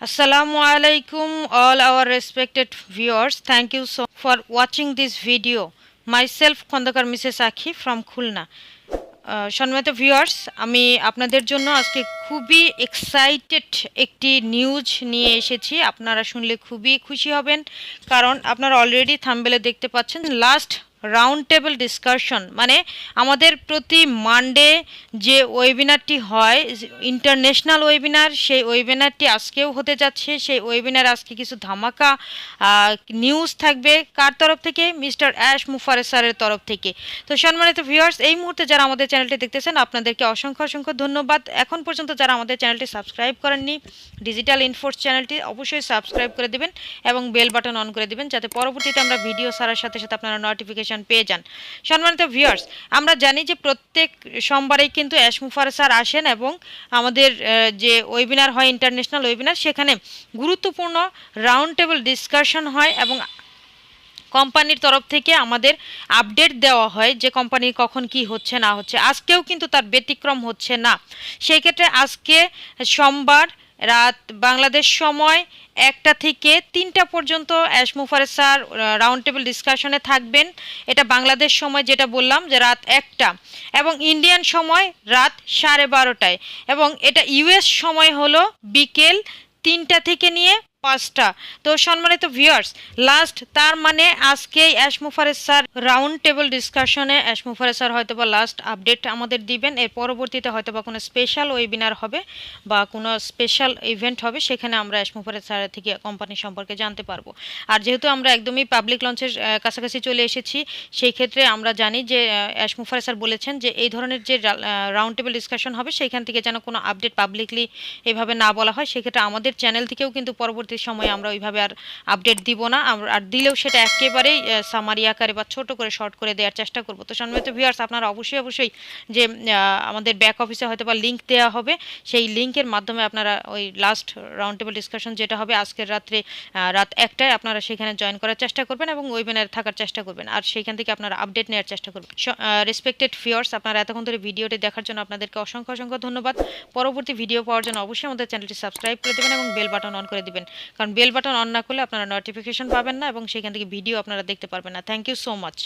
Assalamu alaikum, all our respected viewers. Thank you so for watching this video. Myself, Khondakar Mrs. Akhi from Khulna. সম্মানিত viewers, আমি আপনাদের জন্য আজকে খুবই excited একটি নিউজ নিয়ে এসেছি। আপনারা শুনলে খুবই খুশি হবেন, কারণ আপনারা অলরেডি থাম্বনেলে দেখতে পাচ্ছেন লাস্ট রাউন্ড টেবিল ডিসকাশন, মানে আমাদের প্রতি মানডে যে ওয়েবিনারটি হয় ইন্টারন্যাশনাল ওয়েবিনার, সেই ওয়েবিনারটি আজকেও হতে যাচ্ছে। সেই ওয়েবিনার আজকে কিছু ধামাকা নিউজ থাকবে। কার তরফ থেকে? মিস্টার অ্যাশ মুফারে স্যারের তরফ থেকে। তো সম্মানিত ভিউয়ার্স, এই মুহূর্তে যারা আমাদের চ্যানেলটি দেখতেছেন আপনাদেরকে অসংখ্য অসংখ্য ধন্যবাদ। এখন পর্যন্ত যারা আমাদের চ্যানেলটি সাবস্ক্রাইব করেননি, ডিজিটাল ইনফোর্স চ্যানেলটি অবশ্যই সাবস্ক্রাইব করে দেবেন এবং বেল বাটন অন করে দেবেন, যাতে পরবর্তীতে আমরা ভিডিও ছাড়ার সাথে সাথে আপনারা নোটিফিকেশন পেয়ে যান। সম্মানিত ভিউয়ার্স, আমরা জানি যে প্রত্যেক সোমবারেই কিন্তু অ্যাশ মুফারে স্যার আসেন এবং আমাদের যে ওয়েবিনার হয় ইন্টারন্যাশনাল ওয়েবিনার, সেখানে গুরুত্বপূর্ণ রাউন্ড টেবিল ডিসকাশন হয় এবং কোম্পানির তরফ থেকে আমাদের আপডেট দেওয়া হয় যে কোম্পানির কখন কি হচ্ছে না হচ্ছে। আজকেও কিন্তু তার ব্যতিক্রম হচ্ছে না। সেই ক্ষেত্রে আজকে সোমবার রাত বাংলাদেশ সময় 1টা থেকে 3টা পর্যন্ত অ্যাশ মুফারে স্যার রাউন্ড টেবিল ডিসকাশনে থাকবেন। এটা বাংলাদেশ সময় যেটা বললাম যে রাত 1টা, এবং ইন্ডিয়ান সময় রাত 12:30টায়, এবং এটা ইউএস সময় হলো বিকেল 3টা থেকে নিয়ে 5টা। তো সম্মানিত ভিউয়ার্স, লাস্ট তার মানে আজকেই অ্যাশ মুফারে স্যার রাউন্ড টেবিল ডিসকাশনে অ্যাশ মুফারে স্যার হয়তো বা লাস্ট আপডেট আমাদের দিবেন। এর পরবর্তীতে হয়তো বা কোনো স্পেশাল ওয়েবিনার হবে বা কোনো স্পেশাল ইভেন্ট হবে, সেখানে আমরা অ্যাশ মুফারে স্যারের থেকে কোম্পানি সম্পর্কে জানতে পারবো। আর যেহেতু আমরা একদমই পাবলিক লঞ্চের কাছাকাছি চলে এসেছি, সেই ক্ষেত্রে আমরা জানি যে অ্যাশ মুফারে স্যার বলেছেন যে এই ধরনের যে রাউন্ড টেবিল ডিসকাশন হবে সেইখান থেকে যেন কোনো আপডেট পাবলিকলি এভাবে না বলা হয়। সেক্ষেত্রে আমাদের চ্যানেল থেকেও কিন্তু পরবর্তী সময় আমরা ওইভাবে আর আপডেট দিব না, আর দিলেও সেটা একেবারেই সামারি আকারে বা ছোট করে শর্ট করে দেওয়ার চেষ্টা করব। তো সম্মানিত ভিউয়ার্স, আপনারা অবশ্যই যে আমাদের ব্যাক অফিসে হয়তো বা লিঙ্ক দেওয়া হবে, সেই লিঙ্কের মাধ্যমে আপনারা ওই লাস্ট রাউন্ড টেবিল ডিসকাশন যেটা হবে আজকের রাত্রে রাত 1টায় আপনারা সেখানে জয়েন করার চেষ্টা করবেন এবং ওয়েবিনারে থাকার চেষ্টা করবেন, আর সেইখান থেকে আপনারা আপডেট নেওয়ার চেষ্টা করবেন। রেসপেক্টেড ভিউয়ার্স, আপনারা এতক্ষণ ধরে ভিডিওটি দেখার জন্য আপনাদেরকে অসংখ্য অসংখ্য ধন্যবাদ। পরবর্তী ভিডিও পাওয়ার জন্য অবশ্যই আমাদের চ্যানেলটি সাবস্ক্রাইব করে দেবেন এবং বেল বাটন অন করে দেবেন, কারণ বেল বাটন অন না করলে আপনারা নোটিফিকেশন পাবেন না এবং সেখান থেকে ভিডিও আপনারা দেখতে পারবেন না। Thank you so much.